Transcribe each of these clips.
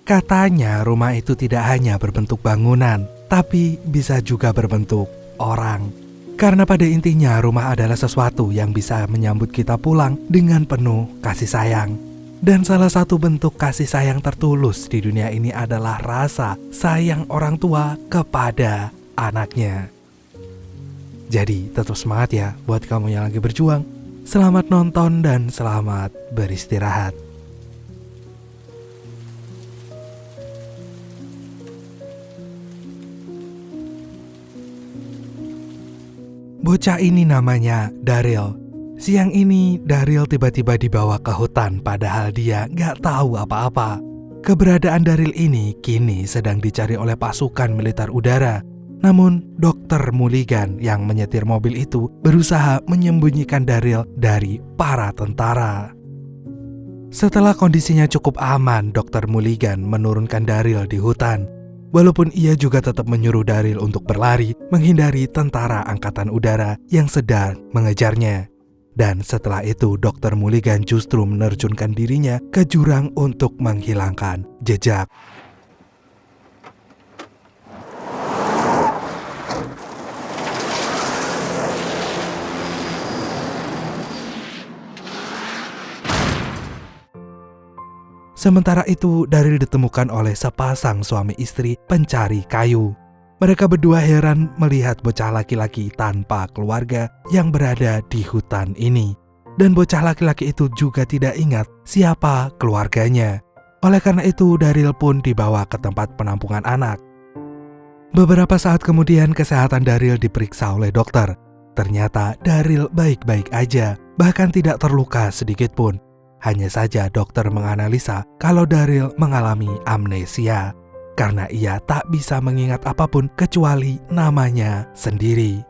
Katanya rumah itu tidak hanya berbentuk bangunan, tapi bisa juga berbentuk orang. Karena pada intinya rumah adalah sesuatu yang bisa menyambut kita pulang dengan penuh kasih sayang. Dan salah satu bentuk kasih sayang tertulus di dunia ini adalah rasa sayang orang tua kepada anaknya. Jadi tetap semangat ya buat kamu yang lagi berjuang. Selamat nonton dan selamat beristirahat. Bocah ini namanya Daryl. Siang ini Daryl tiba-tiba dibawa ke hutan padahal dia gak tahu apa-apa. Keberadaan Daryl ini kini sedang dicari oleh pasukan militer udara. Namun Dr. Mulligan yang menyetir mobil itu berusaha menyembunyikan Daryl dari para tentara. Setelah kondisinya cukup aman, Dr. Mulligan menurunkan Daryl di hutan. Walaupun ia juga tetap menyuruh Daryl untuk berlari menghindari tentara angkatan udara yang sedang mengejarnya. Dan setelah itu Dr. Mulligan justru menerjunkan dirinya ke jurang untuk menghilangkan jejak. Sementara itu Daryl ditemukan oleh sepasang suami istri pencari kayu. Mereka berdua heran melihat bocah laki-laki tanpa keluarga yang berada di hutan ini. Dan bocah laki-laki itu juga tidak ingat siapa keluarganya. Oleh karena itu Daryl pun dibawa ke tempat penampungan anak. Beberapa saat kemudian kesehatan Daryl diperiksa oleh dokter. Ternyata Daryl baik-baik aja, bahkan tidak terluka sedikit pun. Hanya saja dokter menganalisa kalau Daryl mengalami amnesia. Karena ia tak bisa mengingat apapun kecuali namanya sendiri.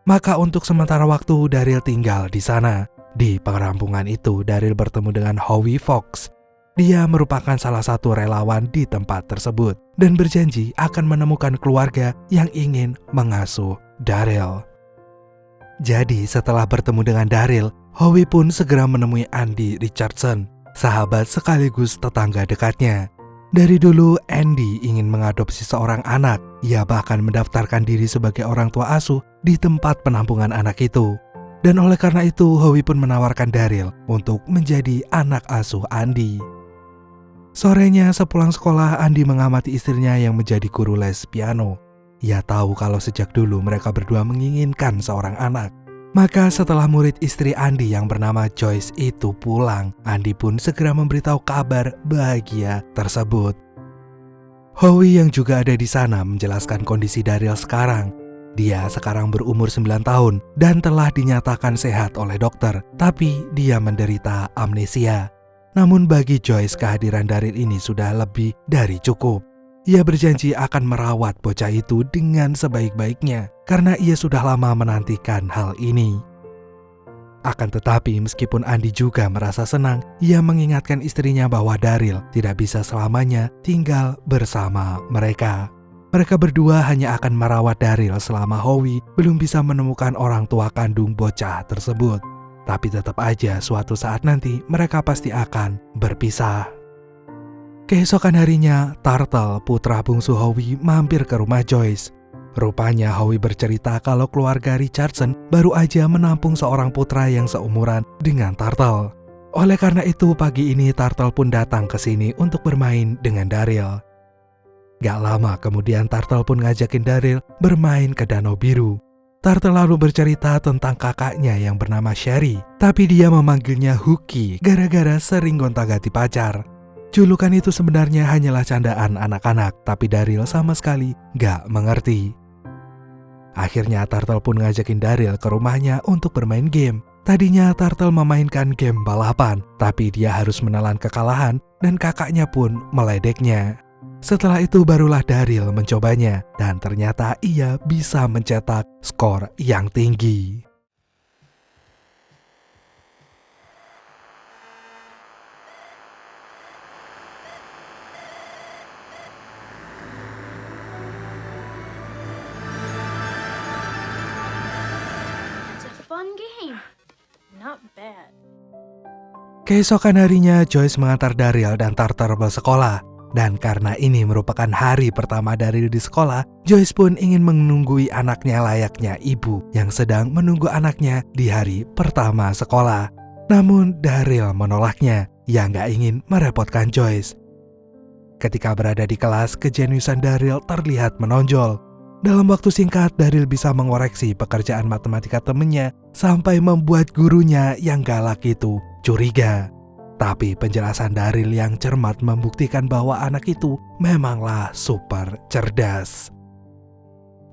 Maka untuk sementara waktu Daryl tinggal di sana. Di pengerampungan itu Daryl bertemu dengan Howie Fox. Dia merupakan salah satu relawan di tempat tersebut dan berjanji akan menemukan keluarga yang ingin mengasuh Daryl. Jadi setelah bertemu dengan Daryl, Howie pun segera menemui Andy Richardson, sahabat sekaligus tetangga dekatnya. Dari dulu Andy ingin mengadopsi seorang anak. Ia bahkan mendaftarkan diri sebagai orang tua asuh di tempat penampungan anak itu. Dan oleh karena itu Howie pun menawarkan Daryl untuk menjadi anak asuh Andy. Sorenya sepulang sekolah Andy mengamati istrinya yang menjadi guru les piano. Ia tahu kalau sejak dulu mereka berdua menginginkan seorang anak. Maka setelah murid istri Andy yang bernama Joyce itu pulang, Andy pun segera memberitahu kabar bahagia tersebut. Howie yang juga ada di sana menjelaskan kondisi Daryl sekarang. Dia sekarang berumur 9 tahun dan telah dinyatakan sehat oleh dokter, tapi dia menderita amnesia. Namun bagi Joyce kehadiran Daryl ini sudah lebih dari cukup. Ia berjanji akan merawat bocah itu dengan sebaik-baiknya karena ia sudah lama menantikan hal ini. Akan tetapi meskipun Andy juga merasa senang, ia mengingatkan istrinya bahwa Daryl tidak bisa selamanya tinggal bersama mereka. Mereka berdua hanya akan merawat Daryl selama Howie belum bisa menemukan orang tua kandung bocah tersebut. Tapi tetap aja suatu saat nanti mereka pasti akan berpisah. Keesokan harinya, Turtle, putra bungsu Howie, mampir ke rumah Joyce. Rupanya Howie bercerita kalau keluarga Richardson baru aja menampung seorang putra yang seumuran dengan Turtle. Oleh karena itu pagi ini Turtle pun datang ke sini untuk bermain dengan Daryl. Gak lama kemudian Turtle pun ngajakin Daryl bermain ke Danau Biru. Turtle lalu bercerita tentang kakaknya yang bernama Sherry, tapi dia memanggilnya Hooky gara-gara sering gonta-ganti pacar. Julukan itu sebenarnya hanyalah candaan anak-anak, tapi Daryl sama sekali gak mengerti. Akhirnya Turtle pun ngajakin Daryl ke rumahnya untuk bermain game. Tadinya Turtle memainkan game balapan, tapi dia harus menelan kekalahan dan kakaknya pun meledeknya. Setelah itu barulah Daryl mencobanya, dan ternyata ia bisa mencetak skor yang tinggi. Keesokan harinya Joyce mengantar Daryl dan Turtle ke sekolah. Dan karena ini merupakan hari pertama Daryl di sekolah, Joyce pun ingin menunggui anaknya layaknya ibu yang sedang menunggu anaknya di hari pertama sekolah. Namun Daryl menolaknya, ia nggak ingin merepotkan Joyce. Ketika berada di kelas, kejeniusan Daryl terlihat menonjol. Dalam waktu singkat, Daryl bisa mengoreksi pekerjaan matematika temannya sampai membuat gurunya yang galak itu curiga. Tapi penjelasan Daryl yang cermat membuktikan bahwa anak itu memanglah super cerdas.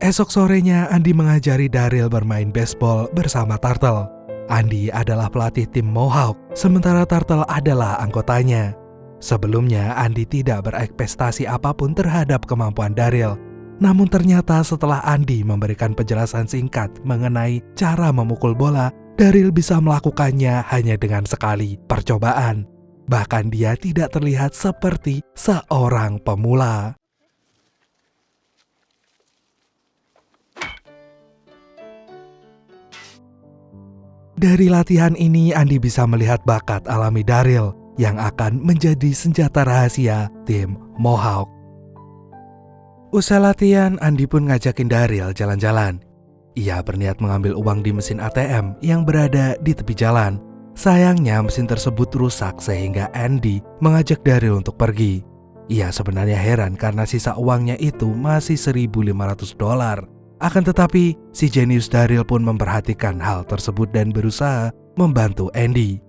Esok sorenya, Andy mengajari Daryl bermain baseball bersama Turtle. Andy adalah pelatih tim Mohawk, sementara Turtle adalah anggotanya. Sebelumnya, Andy tidak berekspektasi apapun terhadap kemampuan Daryl. Namun ternyata setelah Andy memberikan penjelasan singkat mengenai cara memukul bola, Daryl bisa melakukannya hanya dengan sekali percobaan. Bahkan dia tidak terlihat seperti seorang pemula. Dari latihan ini, Andy bisa melihat bakat alami Daryl yang akan menjadi senjata rahasia tim Mohawk. Usai latihan, Andy pun ngajakin Daryl jalan-jalan. Ia berniat mengambil uang di mesin ATM yang berada di tepi jalan. Sayangnya mesin tersebut rusak sehingga Andy mengajak Daryl untuk pergi. Ia sebenarnya heran karena sisa uangnya itu masih $1.500. Akan tetapi, si jenius Daryl pun memperhatikan hal tersebut dan berusaha membantu Andy.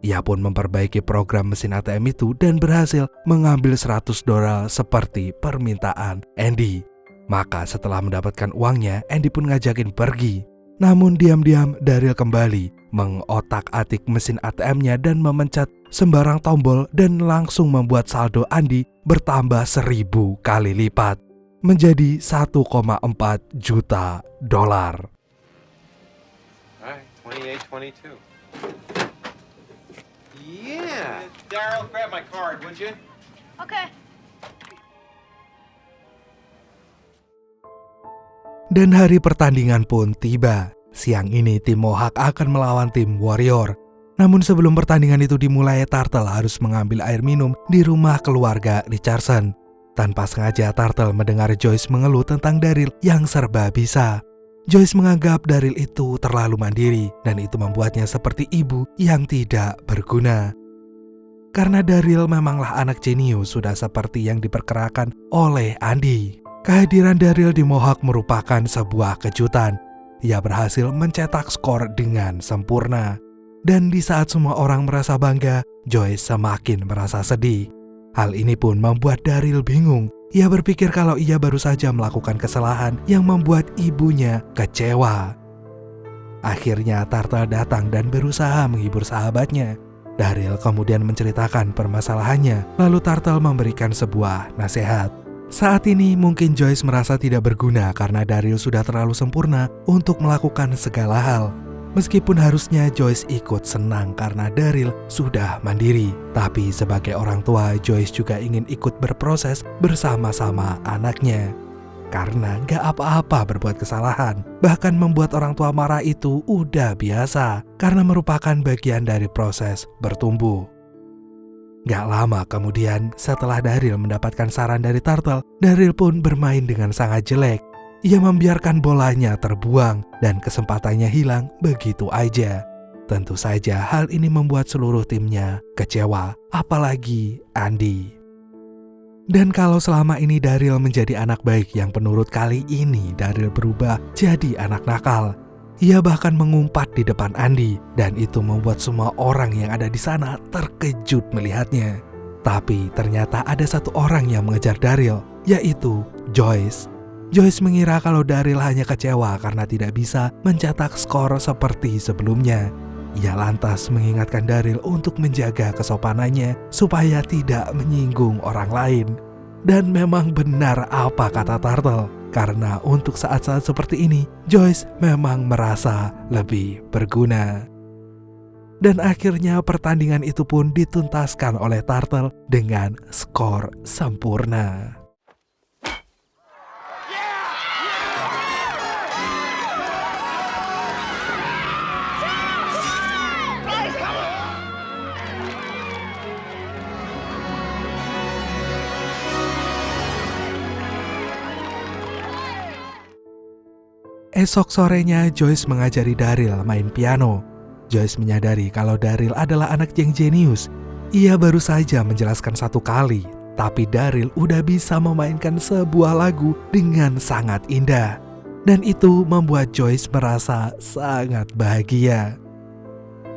Ia pun memperbaiki program mesin ATM itu dan berhasil mengambil $100 seperti permintaan Andy. Maka setelah mendapatkan uangnya, Andy pun ngajakin pergi. Namun diam-diam Daryl kembali mengotak-atik mesin ATM-nya dan memencet sembarang tombol dan langsung membuat saldo Andy bertambah 1.000 kali lipat menjadi $1,4 juta. Alright, 28, 22. Yeah. Daryl, grab my card, would you? Okay. Dan hari pertandingan pun tiba. Siang ini tim Mohawk akan melawan tim Warrior. Namun sebelum pertandingan itu dimulai, Turtle harus mengambil air minum di rumah keluarga Richardson. Tanpa sengaja Turtle mendengar Joyce mengeluh tentang Daryl yang serba bisa. Joyce menganggap Daryl itu terlalu mandiri dan itu membuatnya seperti ibu yang tidak berguna. Karena Daryl memanglah anak jenius sudah seperti yang diperkirakan oleh Andy. Kehadiran Daryl di Mohawk merupakan sebuah kejutan. Ia berhasil mencetak skor dengan sempurna. Dan di saat semua orang merasa bangga, Joyce semakin merasa sedih. Hal ini pun membuat Daryl bingung. Ia berpikir kalau ia baru saja melakukan kesalahan yang membuat ibunya kecewa. Akhirnya Turtle datang dan berusaha menghibur sahabatnya. Daryl kemudian menceritakan permasalahannya, lalu Turtle memberikan sebuah nasihat. Saat ini mungkin Joyce merasa tidak berguna karena Daryl sudah terlalu sempurna untuk melakukan segala hal. Meskipun harusnya Joyce ikut senang karena Daryl sudah mandiri. Tapi sebagai orang tua, Joyce juga ingin ikut berproses bersama-sama anaknya. Karena gak apa-apa berbuat kesalahan. Bahkan membuat orang tua marah itu udah biasa. Karena merupakan bagian dari proses bertumbuh. Gak lama kemudian, setelah Daryl mendapatkan saran dari Turtle, Daryl pun bermain dengan sangat jelek. Ia membiarkan bolanya terbuang dan kesempatannya hilang begitu aja. Tentu saja hal ini membuat seluruh timnya kecewa, apalagi Andy. Dan kalau selama ini Daryl menjadi anak baik, yang penurut kali ini Daryl berubah jadi anak nakal. Ia bahkan mengumpat di depan Andy, dan itu membuat semua orang yang ada di sana terkejut melihatnya. Tapi ternyata ada satu orang yang mengejar Daryl, yaitu Joyce. Joyce mengira kalau Daryl hanya kecewa karena tidak bisa mencetak skor seperti sebelumnya. Ia lantas mengingatkan Daryl untuk menjaga kesopanannya supaya tidak menyinggung orang lain. Dan memang benar apa kata Turtle. Karena untuk saat-saat seperti ini, Joyce memang merasa lebih berguna. Dan akhirnya pertandingan itu pun dituntaskan oleh Turtle dengan skor sempurna. Esok sorenya Joyce mengajari Daryl main piano. Joyce menyadari kalau Daryl adalah anak yang jenius. Ia baru saja menjelaskan 1 kali, tapi Daryl udah bisa memainkan sebuah lagu dengan sangat indah. Dan itu membuat Joyce merasa sangat bahagia.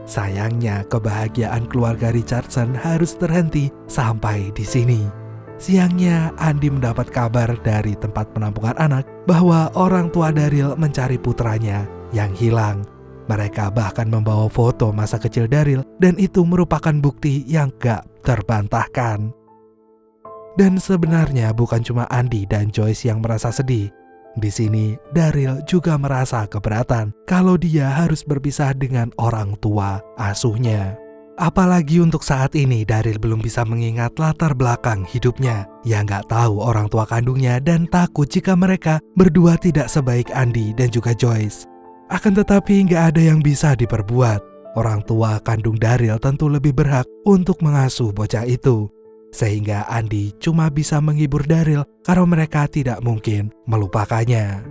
Sayangnya kebahagiaan keluarga Richardson harus terhenti sampai di sini. Siangnya Andy mendapat kabar dari tempat penampungan anak bahwa orang tua Daryl mencari putranya yang hilang. Mereka bahkan membawa foto masa kecil Daryl dan itu merupakan bukti yang gak terbantahkan. Dan sebenarnya bukan cuma Andy dan Joyce yang merasa sedih. Di sini, Daryl juga merasa keberatan kalau dia harus berpisah dengan orang tua asuhnya. Apalagi untuk saat ini Daryl belum bisa mengingat latar belakang hidupnya. Ia nggak tahu orang tua kandungnya dan takut jika mereka berdua tidak sebaik Andy dan juga Joyce. Akan tetapi nggak ada yang bisa diperbuat. Orang tua kandung Daryl tentu lebih berhak untuk mengasuh bocah itu. Sehingga Andy cuma bisa menghibur Daryl karena mereka tidak mungkin melupakannya.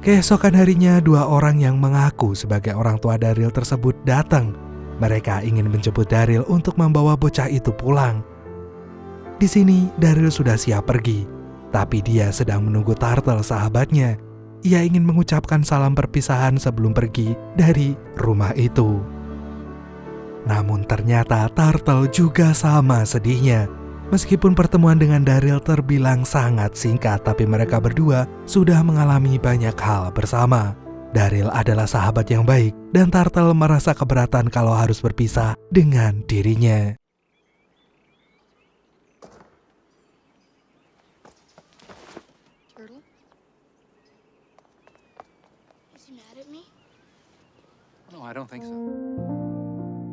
Keesokan harinya 2 orang yang mengaku sebagai orang tua Daryl tersebut datang. Mereka ingin menjemput Daryl untuk membawa bocah itu pulang. Di sini Daryl sudah siap pergi, tapi dia sedang menunggu Turtle sahabatnya. Ia ingin mengucapkan salam perpisahan sebelum pergi dari rumah itu. Namun ternyata Turtle juga sama sedihnya. Meskipun pertemuan dengan Daryl terbilang sangat singkat, tapi mereka berdua sudah mengalami banyak hal bersama. Daryl adalah sahabat yang baik dan Turtle merasa keberatan kalau harus berpisah dengan dirinya. Turtle? Is he mad at me? No, I don't think so.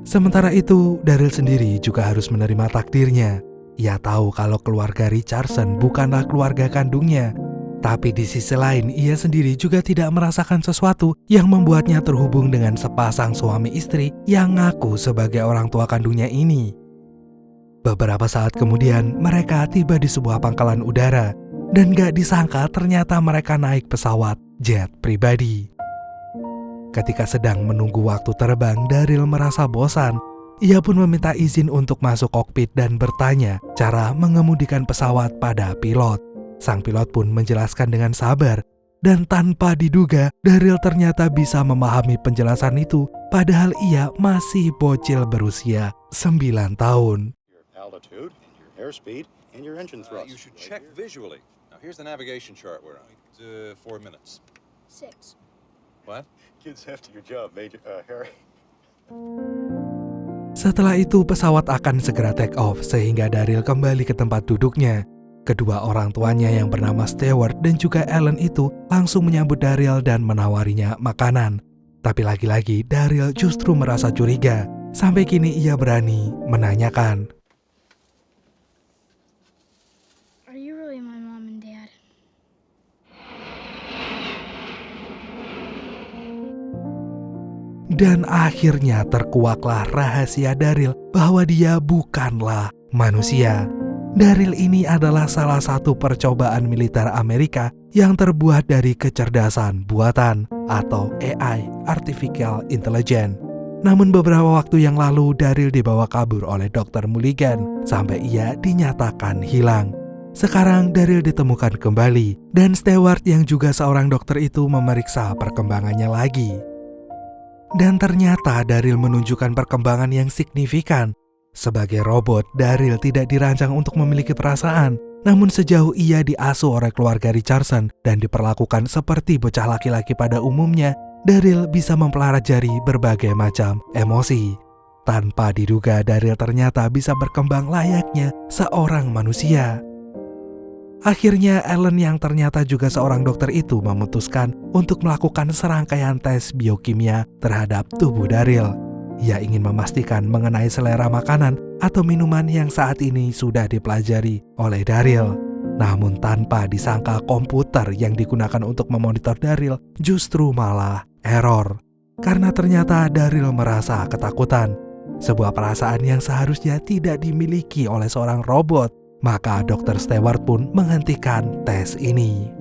Sementara itu, Daryl sendiri juga harus menerima takdirnya. Ia tahu kalau keluarga Richardson bukanlah keluarga kandungnya. Tapi di sisi lain, ia sendiri juga tidak merasakan sesuatu yang membuatnya terhubung dengan sepasang suami istri yang ngaku sebagai orang tua kandungnya ini. Beberapa saat kemudian, mereka tiba di sebuah pangkalan udara. Dan gak disangka ternyata mereka naik pesawat jet pribadi. Ketika sedang menunggu waktu terbang, Daryl merasa bosan. Ia pun meminta izin untuk masuk kokpit dan bertanya cara mengemudikan pesawat pada pilot. Sang pilot pun menjelaskan dengan sabar. Dan tanpa diduga, Daryl ternyata bisa memahami penjelasan itu, padahal ia masih bocil berusia 9 tahun. Your altitude, your airspeed, and your engine thrust. You should check visually. Now, here's the navigation chart we're on. 4 minutes. 6. What? Kids after your job, Major Harry. Setelah itu pesawat akan segera take off sehingga Daryl kembali ke tempat duduknya. Kedua orang tuanya yang bernama Stewart dan juga Ellen itu langsung menyambut Daryl dan menawarinya makanan. Tapi lagi-lagi Daryl justru merasa curiga. Sampai kini ia berani menanyakan. Are you really my mom and dad? Dan akhirnya terkuaklah rahasia Daryl bahwa dia bukanlah manusia. Daryl ini adalah salah satu percobaan militer Amerika yang terbuat dari kecerdasan buatan atau AI, Artificial Intelligence. Namun beberapa waktu yang lalu Daryl dibawa kabur oleh Dr. Mulligan sampai ia dinyatakan hilang. Sekarang Daryl ditemukan kembali dan Stewart yang juga seorang dokter itu memeriksa perkembangannya lagi. Dan ternyata Daryl menunjukkan perkembangan yang signifikan. Sebagai robot, Daryl tidak dirancang untuk memiliki perasaan. Namun sejauh ia diasuh oleh keluarga Richardson dan diperlakukan seperti bocah laki-laki pada umumnya, Daryl bisa mempelajari berbagai macam emosi. Tanpa diduga, Daryl ternyata bisa berkembang layaknya seorang manusia. Akhirnya Ellen yang ternyata juga seorang dokter itu memutuskan untuk melakukan serangkaian tes biokimia terhadap tubuh Daryl. Ia ingin memastikan mengenai selera makanan atau minuman yang saat ini sudah dipelajari oleh Daryl. Namun tanpa disangka komputer yang digunakan untuk memonitor Daryl justru malah error. Karena ternyata Daryl merasa ketakutan. Sebuah perasaan yang seharusnya tidak dimiliki oleh seorang robot. Maka Dr. Stewart pun menghentikan tes ini.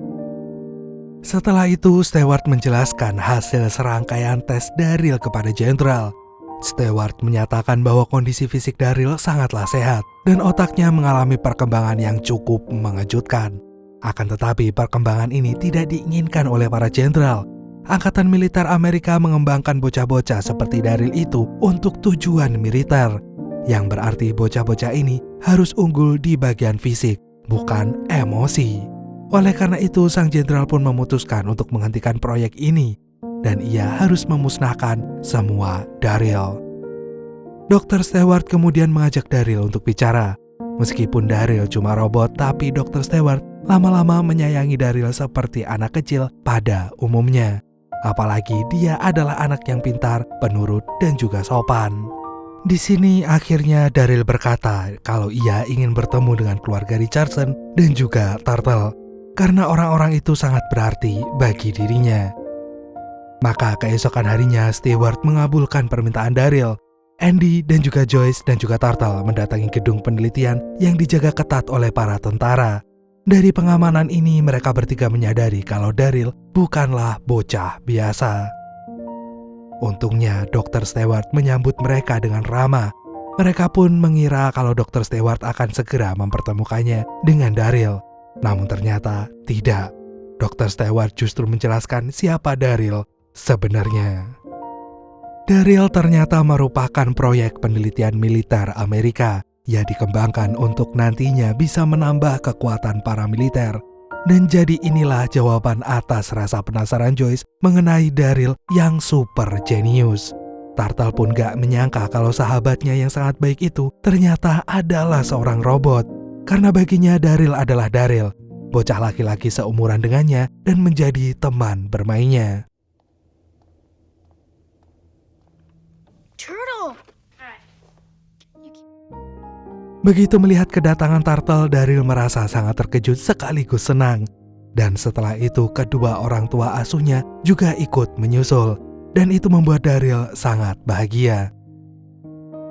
Setelah itu, Stewart menjelaskan hasil serangkaian tes Daryl kepada Jenderal. Stewart menyatakan bahwa kondisi fisik Daryl sangatlah sehat dan otaknya mengalami perkembangan yang cukup mengejutkan. Akan tetapi perkembangan ini tidak diinginkan oleh para jenderal. Angkatan militer Amerika mengembangkan bocah-bocah seperti Daryl itu untuk tujuan militer, yang berarti bocah-bocah ini harus unggul di bagian fisik, bukan emosi. Oleh karena itu, sang jenderal pun memutuskan untuk menghentikan proyek ini, dan ia harus memusnahkan semua Daryl. Dr. Stewart kemudian mengajak Daryl untuk bicara. Meskipun Daryl cuma robot, tapi Dr. Stewart lama-lama menyayangi Daryl seperti anak kecil pada umumnya. Apalagi dia adalah anak yang pintar, penurut, dan juga sopan. Di sini akhirnya Daryl berkata kalau ia ingin bertemu dengan keluarga Richardson dan juga Turtle, karena orang-orang itu sangat berarti bagi dirinya. Maka keesokan harinya Stewart mengabulkan permintaan Daryl. Andy dan juga Joyce dan juga Turtle mendatangi gedung penelitian yang dijaga ketat oleh para tentara. Dari pengamanan ini mereka bertiga menyadari kalau Daryl bukanlah bocah biasa. Untungnya Dr. Stewart menyambut mereka dengan ramah. Mereka pun mengira kalau Dr. Stewart akan segera mempertemukannya dengan Daryl. Namun ternyata tidak. Dr. Stewart justru menjelaskan siapa Daryl sebenarnya. Daryl ternyata merupakan proyek penelitian militer Amerika yang dikembangkan untuk nantinya bisa menambah kekuatan para militer. Dan jadi inilah jawaban atas rasa penasaran Joyce mengenai Daryl yang super jenius. Turtle pun gak menyangka kalau sahabatnya yang sangat baik itu ternyata adalah seorang robot. Karena baginya Daryl adalah Daryl, bocah laki-laki seumuran dengannya dan menjadi teman bermainnya. Turtle! Begitu melihat kedatangan Turtle, Daryl merasa sangat terkejut sekaligus senang. Dan setelah itu kedua orang tua asuhnya juga ikut menyusul. Dan itu membuat Daryl sangat bahagia.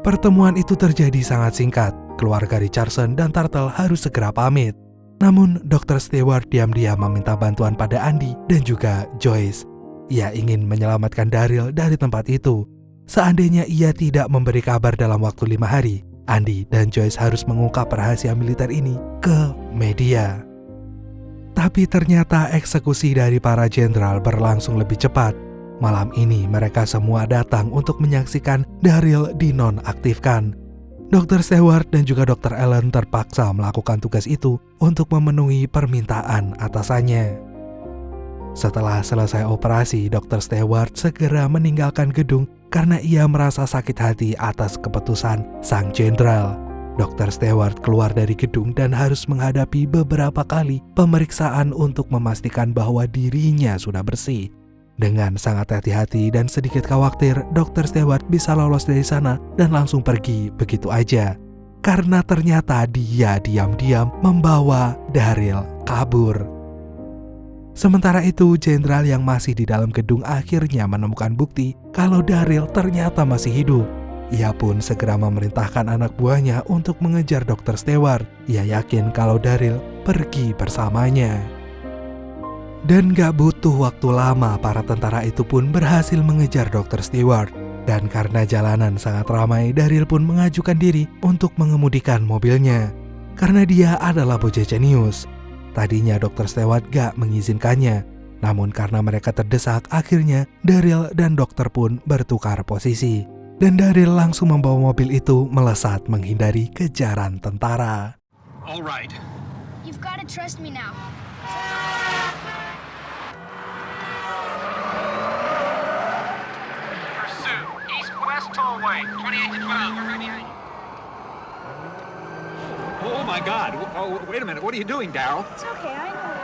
Pertemuan itu terjadi sangat singkat. Keluarga Richardson dan Turtle harus segera pamit. Namun Dr. Stewart diam-diam meminta bantuan pada Andy dan juga Joyce. Ia ingin menyelamatkan Daryl dari tempat itu. Seandainya ia tidak memberi kabar dalam waktu 5 hari, Andy dan Joyce harus mengungkap rahasia militer ini ke media. Tapi ternyata eksekusi dari para jenderal berlangsung lebih cepat. Malam ini mereka semua datang untuk menyaksikan Daryl dinonaktifkan. Dr. Stewart dan juga Dr. Allen terpaksa melakukan tugas itu untuk memenuhi permintaan atasannya. Setelah selesai operasi, Dr. Stewart segera meninggalkan gedung karena ia merasa sakit hati atas keputusan sang jenderal. Dr. Stewart keluar dari gedung dan harus menghadapi beberapa kali pemeriksaan untuk memastikan bahwa dirinya sudah bersih. Dengan sangat hati-hati dan sedikit khawatir, Dr. Stewart bisa lolos dari sana dan langsung pergi begitu aja. Karena ternyata dia diam-diam membawa Daryl kabur. Sementara itu, jenderal yang masih di dalam gedung akhirnya menemukan bukti kalau Daryl ternyata masih hidup. Ia pun segera memerintahkan anak buahnya untuk mengejar Dr. Stewart. Ia yakin kalau Daryl pergi bersamanya. Dan gak butuh waktu lama, para tentara itu pun berhasil mengejar Dr. Stewart. Dan karena jalanan sangat ramai, Daryl pun mengajukan diri untuk mengemudikan mobilnya. Karena dia adalah bocah jenius. Tadinya Dr. Stewart gak mengizinkannya. Namun karena mereka terdesak, akhirnya Daryl dan dokter pun bertukar posisi. Dan Daryl langsung membawa mobil itu melesat menghindari kejaran tentara. All right. You've got to trust me now. Pursuit. East-west tollway. 28 to 12. We're right behind you. Oh my God! Oh, wait a minute. What are you doing, Daryl? It's okay, I know.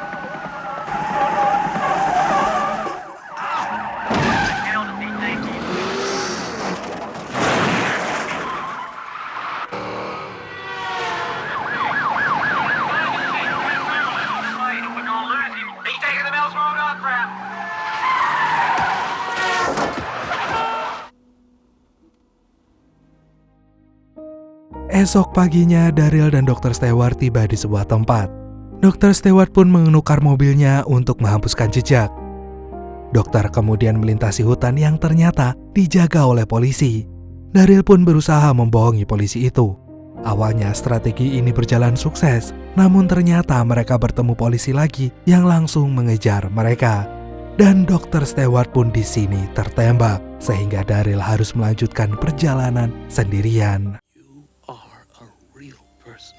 We're gonna lose him. He's taking the Mills Road off-ramp. Esok paginya, Daryl dan Dr. Stewart tiba di sebuah tempat. Dr. Stewart pun menukar mobilnya untuk menghapuskan jejak. Dokter kemudian melintasi hutan yang ternyata dijaga oleh polisi. Daryl pun berusaha membohongi polisi itu. Awalnya strategi ini berjalan sukses, namun ternyata mereka bertemu polisi lagi yang langsung mengejar mereka. Dan Dr. Stewart pun di sini tertembak, sehingga Daryl harus melanjutkan perjalanan sendirian. You are a real person.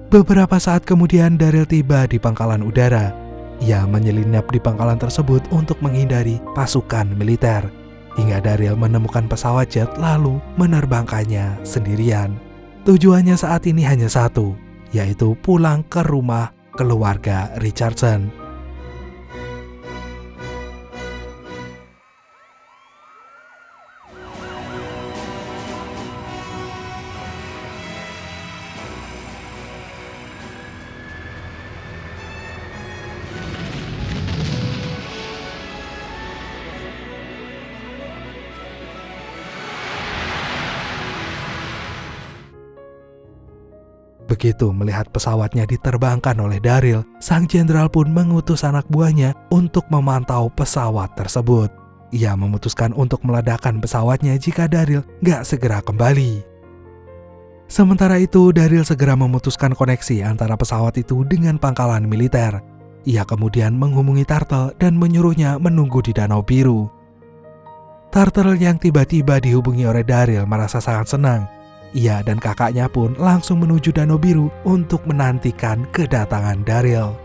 Beberapa saat kemudian Daryl tiba di pangkalan udara. Ia menyelinap di pangkalan tersebut untuk menghindari pasukan militer. Hingga Daryl menemukan pesawat jet lalu menerbangkannya sendirian. Tujuannya saat ini hanya satu, yaitu pulang ke rumah keluarga Richardson. Begitu melihat pesawatnya diterbangkan oleh Daryl, sang jenderal pun mengutus anak buahnya untuk memantau pesawat tersebut. Ia memutuskan untuk meledakkan pesawatnya jika Daryl gak segera kembali. Sementara itu, Daryl segera memutuskan koneksi antara pesawat itu dengan pangkalan militer. Ia kemudian menghubungi Turtle dan menyuruhnya menunggu di Danau Biru. Turtle yang tiba-tiba dihubungi oleh Daryl merasa sangat senang. Ia dan kakaknya pun langsung menuju Danau Biru untuk menantikan kedatangan Daryl.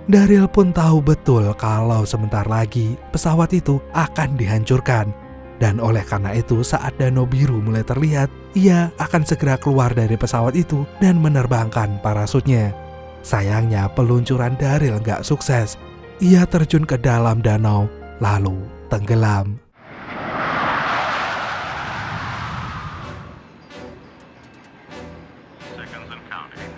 Daryl pun tahu betul kalau sebentar lagi pesawat itu akan dihancurkan. Dan oleh karena itu saat Danau Biru mulai terlihat, ia akan segera keluar dari pesawat itu dan menerbangkan parasutnya. Sayangnya peluncuran Daryl gak sukses. Ia terjun ke dalam danau lalu tenggelam. Seconds and counting.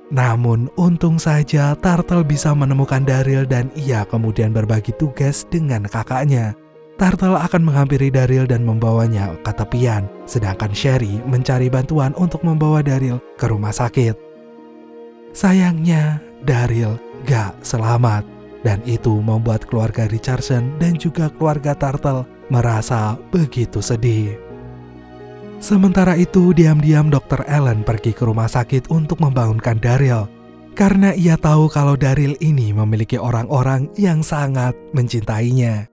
Namun untung saja Turtle bisa menemukan Daryl dan ia kemudian berbagi tugas dengan kakaknya. Turtle akan menghampiri Daryl dan membawanya ke tepian, sedangkan Sherry mencari bantuan untuk membawa Daryl ke rumah sakit. Sayangnya Daryl gak selamat, dan itu membuat keluarga Richardson dan juga keluarga Turtle merasa begitu sedih. Sementara itu, diam-diam Dr. Allen pergi ke rumah sakit untuk membangunkan Daryl. Karena ia tahu kalau Daryl ini memiliki orang-orang yang sangat mencintainya.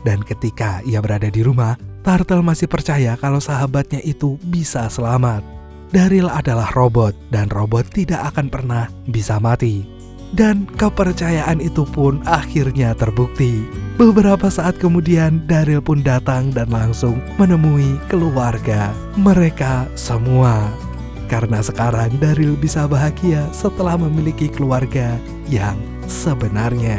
Dan ketika ia berada di rumah, Turtle masih percaya kalau sahabatnya itu bisa selamat. Daryl adalah robot, dan robot tidak akan pernah bisa mati. Dan kepercayaan itu pun akhirnya terbukti. Beberapa saat kemudian Daryl pun datang dan langsung menemui keluarga mereka semua. Karena sekarang Daryl bisa bahagia setelah memiliki keluarga yang sebenarnya.